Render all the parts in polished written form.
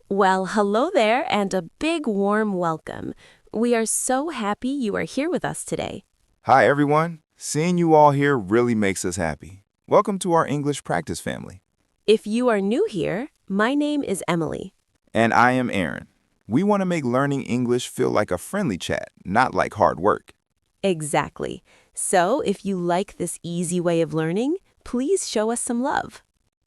Well, hello there and a big warm welcome. We are so happy you are here with us today. Hi, everyone. Seeing you all here really makes us happy. Welcome to our English practice family. If you are new here, my name is Emily. And I am Aaron. We want to make learning English feel like a friendly chat, not like hard work. Exactly. So, if you like this easy way of learning, please show us some love.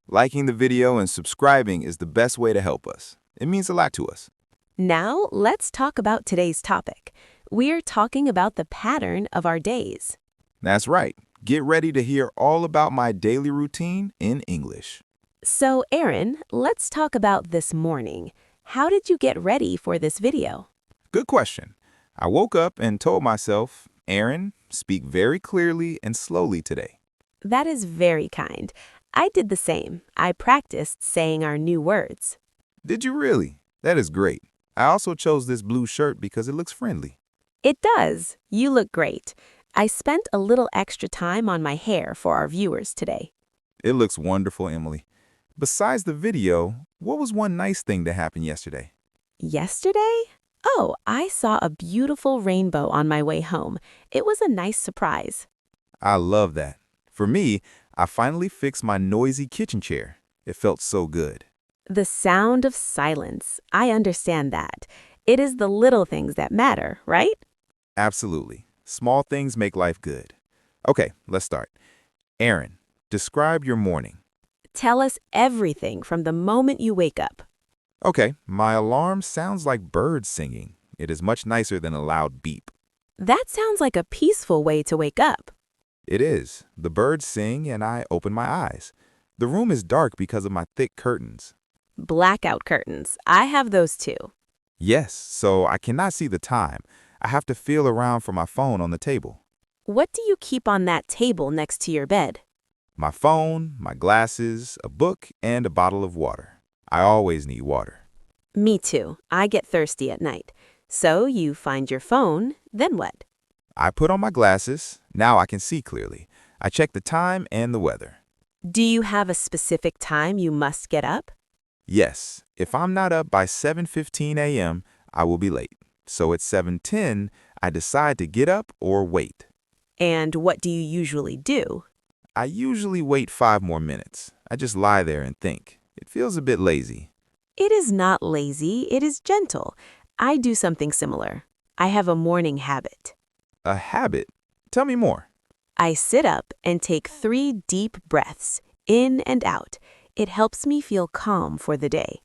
Liking the video and subscribing is the best way to help us. It means a lot to us. Now, let's talk about today's topic. We're talking about the pattern of our days. That's right. Get ready to hear all about my daily routine in English. So, Aaron, let's talk about this morning. How did you get ready for this video? Good question. I woke up and told myself, Aaron, speak very clearly and slowly today. That is very kind. I did the same. I practiced saying our new words. Did you really? That is great. I also chose this blue shirt because it looks friendly. It does. You look great. I spent a little extra time on my hair for our viewers today. It looks wonderful, Emily. Besides the video, what was one nice thing that happened yesterday? Yesterday? Oh, I saw a beautiful rainbow on my way home. It was a nice surprise. I love that. For me, I finally fixed my noisy kitchen chair. It felt so good. The sound of silence. I understand that. It is the little things that matter, right? Absolutely. Small things make life good. Okay, let's start. Aaron, describe your morning. Tell us everything from the moment you wake up. Okay, my alarm sounds like birds singing. It is much nicer than a loud beep. That sounds like a peaceful way to wake up. It is. The birds sing and I open my eyes. The room is dark because of my thick curtains. Blackout curtains. I have those too. Yes, so I cannot see the time. I have to feel around for my phone on the table. What do you keep on that table next to your bed? My phone, my glasses, a book, and a bottle of water. I always need water. Me too. I get thirsty at night. So you find your phone, then what? I put on my glasses. Now I can see clearly. I check the time and the weather. Do you have a specific time you must get up? Yes, if I'm not up by 7:15 a.m., I will be late. So at 7:10, I decide to get up or wait. And what do you usually do? I usually wait 5 more minutes. I just lie there and think. It feels a bit lazy. It is not lazy, it is gentle. I do something similar. I have a morning habit. A habit? Tell me more. I sit up and take 3 deep breaths, in and out. It helps me feel calm for the day.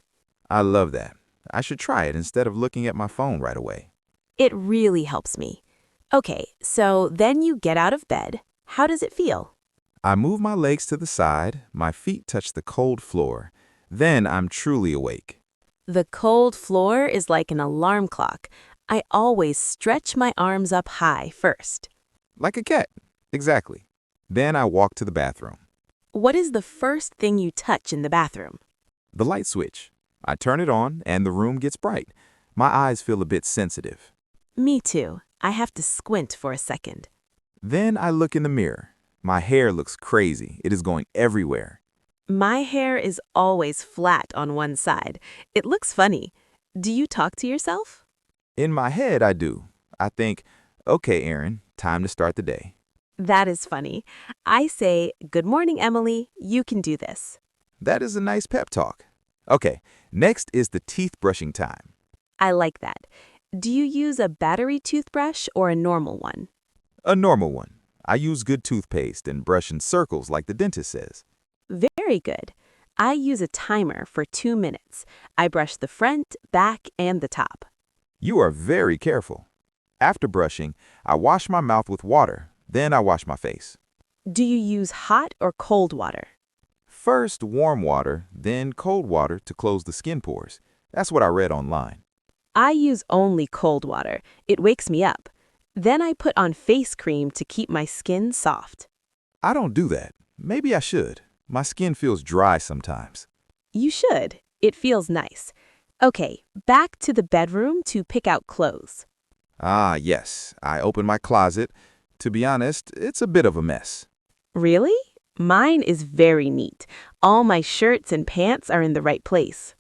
I love that. I should try it instead of looking at my phone right away. It really helps me. Okay, so then you get out of bed. How does it feel? I move my legs to the side, my feet touch the cold floor. Then I'm truly awake. The cold floor is like an alarm clock. I always stretch my arms up high first. Like a cat. Exactly. Then I walk to the bathroom. What is the first thing you touch in the bathroom? The light switch. I turn it on and the room gets bright. My eyes feel a bit sensitive. Me too. I have to squint for a second. Then I look in the mirror. My hair looks crazy. It is going everywhere. My hair is always flat on one side. It looks funny. Do you talk to yourself? In my head, I do. I think, okay, Aaron, time to start the day. That is funny. I say, "Good morning, Emily. You can do this." That is a nice pep talk. Okay, next is the teeth brushing time. I like that. Do you use a battery toothbrush or a normal one? A normal one. I use good toothpaste and brush in circles like the dentist says. Very good. I use a timer for 2 minutes. I brush the front, back, and the top. You are very careful. After brushing, I wash my mouth with water. Then I wash my face. Do you use hot or cold water? First warm water, then cold water to close the skin pores. That's what I read online. I use only cold water. It wakes me up. Then I put on face cream to keep my skin soft. I don't do that. Maybe I should. My skin feels dry sometimes. You should. It feels nice. Okay, back to the bedroom to pick out clothes. Ah, yes. I open my closet. To be honest, it's a bit of a mess. Really? Mine is very neat. All my shirts and pants are in the right place.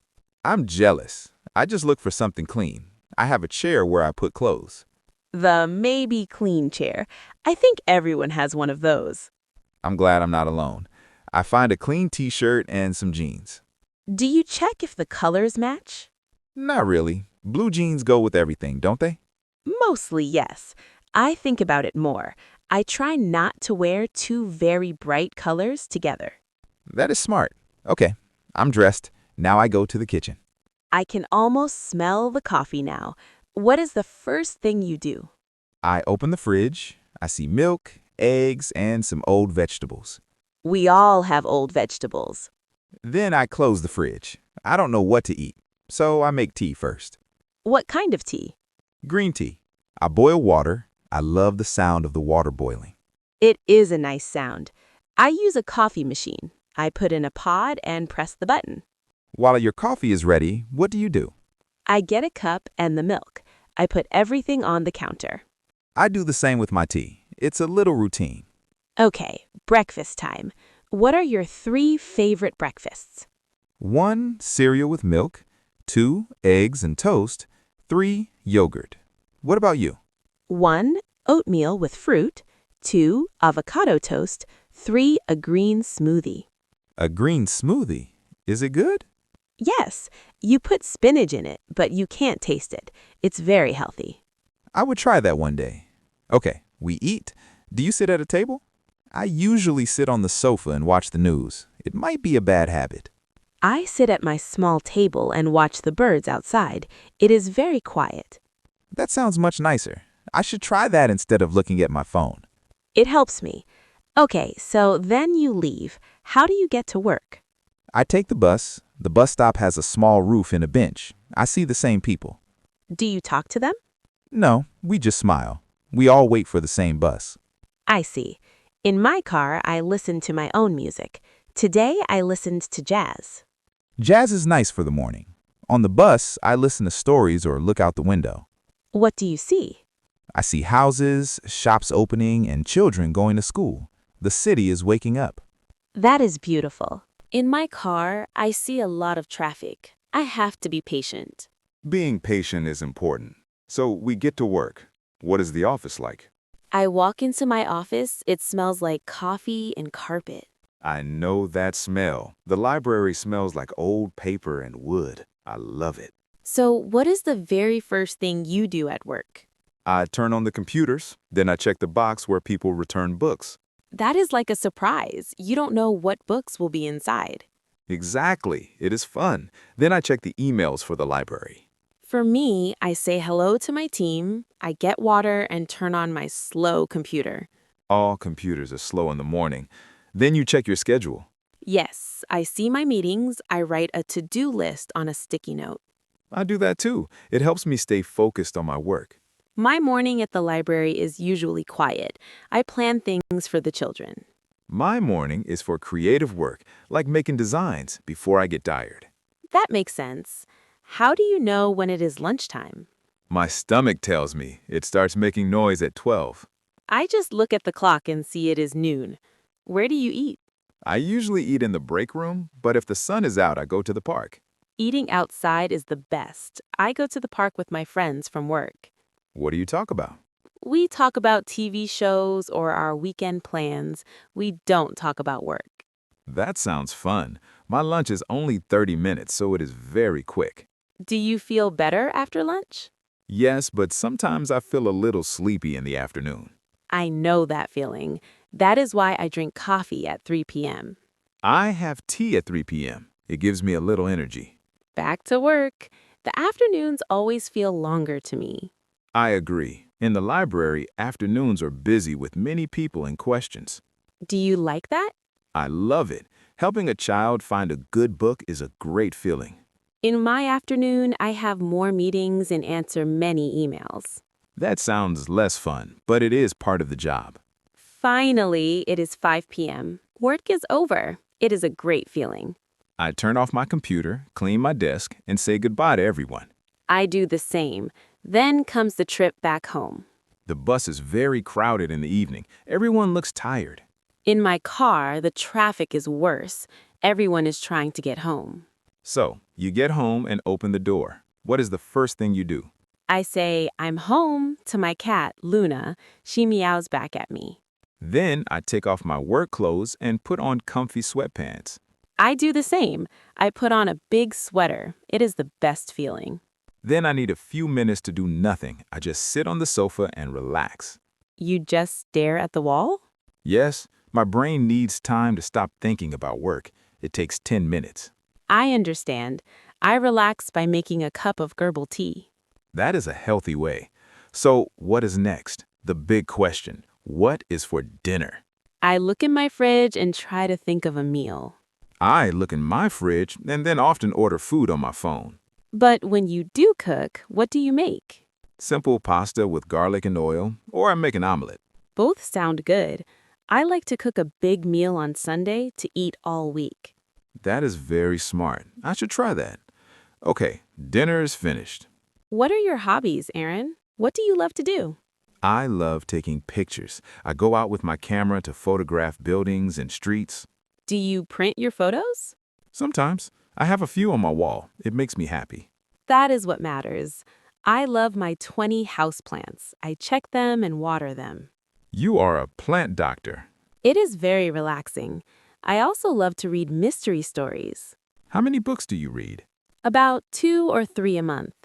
I'm jealous. I just look for something clean. I have a chair where I put clothes. The maybe clean chair. I think everyone has one of those. I'm glad I'm not alone. I find a clean t-shirt and some jeans. Do you check if the colors match? Not really. Blue jeans go with everything, don't they? Mostly, yes. I think about it more. I try not to wear two very bright colors together. That is smart. Okay, I'm dressed. Now I go to the kitchen. I can almost smell the coffee now. What is the first thing you do? I open the fridge. I see milk, eggs, and some old vegetables. We all have old vegetables. Then I close the fridge. I don't know what to eat, so I make tea first. What kind of tea? Green tea. I boil water. I love the sound of the water boiling. It is a nice sound. I use a coffee machine. I put in a pod and press the button. While your coffee is ready, what do you do? I get a cup and the milk. I put everything on the counter. I do the same with my tea. It's a little routine. Okay, breakfast time. What are your 3 favorite breakfasts? 1, cereal with milk. 2, eggs and toast. 3, yogurt. What about you? 1, oatmeal with fruit. 2, avocado toast. 3, a green smoothie. A green smoothie. Is it good? Yes, you put spinach in it, but you can't taste it. It's very healthy. I would try that one day. Okay, we eat. Do you sit at a table? I usually sit on the sofa and watch the news. It might be a bad habit. I sit at my small table and watch the birds outside. It is very quiet. That sounds much nicer. I should try that instead of looking at my phone. It helps me. Okay, so then you leave. How do you get to work? I take the bus. The bus stop has a small roof and a bench. I see the same people. Do you talk to them? No, we just smile. We all wait for the same bus. I see. In my car, I listen to my own music. Today, I listened to jazz. Jazz is nice for the morning. On the bus, I listen to stories or look out the window. What do you see? I see houses, shops opening, and children going to school. The city is waking up. That is beautiful. In my car, I see a lot of traffic. I have to be patient. Being patient is important. So we get to work. What is the office like? I walk into my office, it smells like coffee and carpet. I know that smell. The library smells like old paper and wood. I love it. So, what is the very first thing you do at work? I turn on the computers, then I check the box where people return books. That is like a surprise. You don't know what books will be inside. Exactly. It is fun. Then I check the emails for the library. For me, I say hello to my team, I get water, and turn on my slow computer. All computers are slow in the morning. Then you check your schedule. Yes, I see my meetings, I write a to-do list on a sticky note. I do that too. It helps me stay focused on my work. My morning at the library is usually quiet. I plan things for the children. My morning is for creative work, like making designs, before I get tired. That makes sense. How do you know when it is lunchtime? My stomach tells me it starts making noise at 12. I just look at the clock and see it is noon. Where do you eat? I usually eat in the break room, but if the sun is out, I go to the park. Eating outside is the best. I go to the park with my friends from work. What do you talk about? We talk about TV shows or our weekend plans. We don't talk about work. That sounds fun. My lunch is only 30 minutes, so it is very quick. Do you feel better after lunch? Yes, but sometimes I feel a little sleepy in the afternoon. I know that feeling. That is why I drink coffee at 3 p.m. I have tea at 3 p.m. It gives me a little energy. Back to work. The afternoons always feel longer to me. I agree. In the library, afternoons are busy with many people and questions. Do you like that? I love it. Helping a child find a good book is a great feeling. In my afternoon, I have more meetings and answer many emails. That sounds less fun, but it is part of the job. Finally, it is 5 p.m. Work is over. It is a great feeling. I turn off my computer, clean my desk, and say goodbye to everyone. I do the same. Then comes the trip back home. The bus is very crowded in the evening. Everyone looks tired. In my car, the traffic is worse. Everyone is trying to get home. So, you get home and open the door. What is the first thing you do? I say, I'm home to my cat, Luna. She meows back at me. Then I take off my work clothes and put on comfy sweatpants. I do the same. I put on a big sweater. It is the best feeling. Then I need a few minutes to do nothing. I just sit on the sofa and relax. You just stare at the wall? Yes, my brain needs time to stop thinking about work. It takes 10 minutes. I understand. I relax by making a cup of herbal tea. That is a healthy way. So, what is next? The big question. What is for dinner? I look in my fridge and try to think of a meal. I look in my fridge and then often order food on my phone. But when you do cook, what do you make? Simple pasta with garlic and oil, or I make an omelet. Both sound good. I like to cook a big meal on Sunday to eat all week. That is very smart. I should try that. Okay, dinner is finished. What are your hobbies, Aaron? What do you love to do? I love taking pictures. I go out with my camera to photograph buildings and streets. Do you print your photos? Sometimes. I have a few on my wall. It makes me happy. That is what matters. I love my 20 houseplants. I check them and water them. You are a plant doctor. It is very relaxing. I also love to read mystery stories. How many books do you read? About 2 or 3 a month.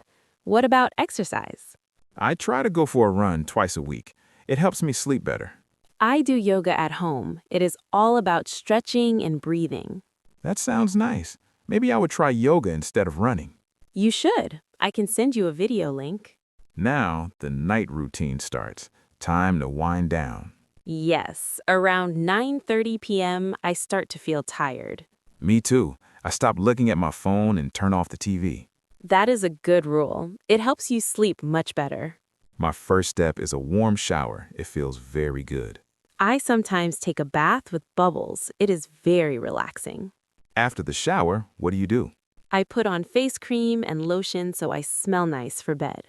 What about exercise? I try to go for a run twice a week. It helps me sleep better. I do yoga at home. It is all about stretching and breathing. That sounds nice. Maybe I would try yoga instead of running. You should. I can send you a video link. Now, the night routine starts. Time to wind down. Yes, around 9:30 p.m., I start to feel tired. Me too. I stop looking at my phone and turn off the TV. That is a good rule. It helps you sleep much better. My first step is a warm shower. It feels very good. I sometimes take a bath with bubbles. It is very relaxing. After the shower, what do? I put on face cream and lotion so I smell nice for bed.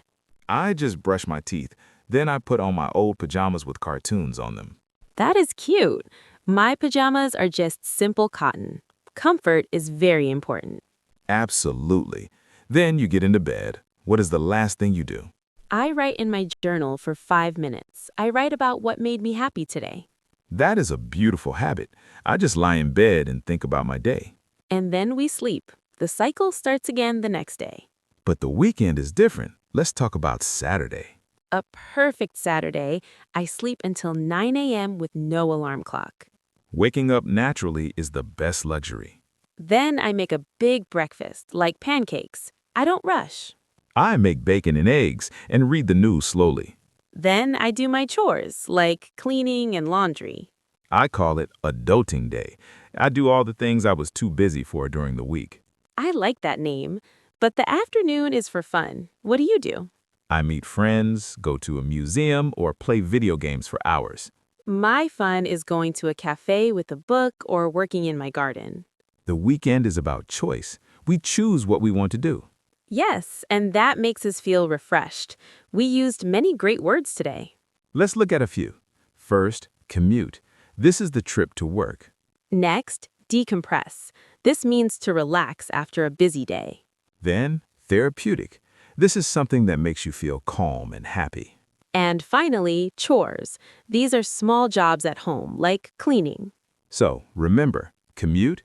I just brush my teeth. Then I put on my old pajamas with cartoons on them. That is cute. My pajamas are just simple cotton. Comfort is very important. Absolutely. Then you get into bed. What is the last thing you do? I write in my journal for 5 minutes. I write about what made me happy today. That is a beautiful habit. I just lie in bed and think about my day. And then we sleep. The cycle starts again the next day. But the weekend is different. Let's talk about Saturday. A perfect Saturday, I sleep until 9 a.m. with no alarm clock. Waking up naturally is the best luxury. Then I make a big breakfast, like pancakes. I don't rush. I make bacon and eggs and read the news slowly. Then I do my chores, like cleaning and laundry. I call it adulting day. I do all the things I was too busy for during the week. I like that name, but the afternoon is for fun. What do you do? I meet friends, go to a museum, or play video games for hours. My fun is going to a cafe with a book or working in my garden. The weekend is about choice. We choose what we want to do. Yes, and that makes us feel refreshed. We used many great words today. Let's look at a few. First, commute. This is the trip to work. Next, decompress. This means to relax after a busy day. Then, therapeutic. This is something that makes you feel calm and happy. And finally, chores. These are small jobs at home, like cleaning. So, remember, commute,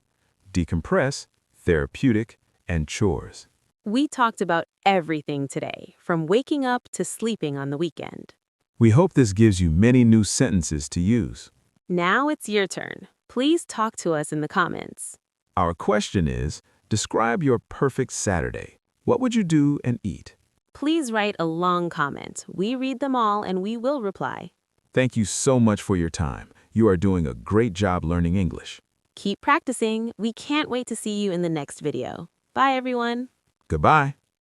decompress, therapeutic, and chores. We talked about everything today, from waking up to sleeping on the weekend. We hope this gives you many new sentences to use. Now it's your turn. Please talk to us in the comments. Our question is, describe your perfect Saturday. What would you do and eat? Please write a long comment. We read them all and we will reply. Thank you so much for your time. You are doing a great job learning English. Keep practicing. We can't wait to see you in the next video. Bye, everyone. Goodbye.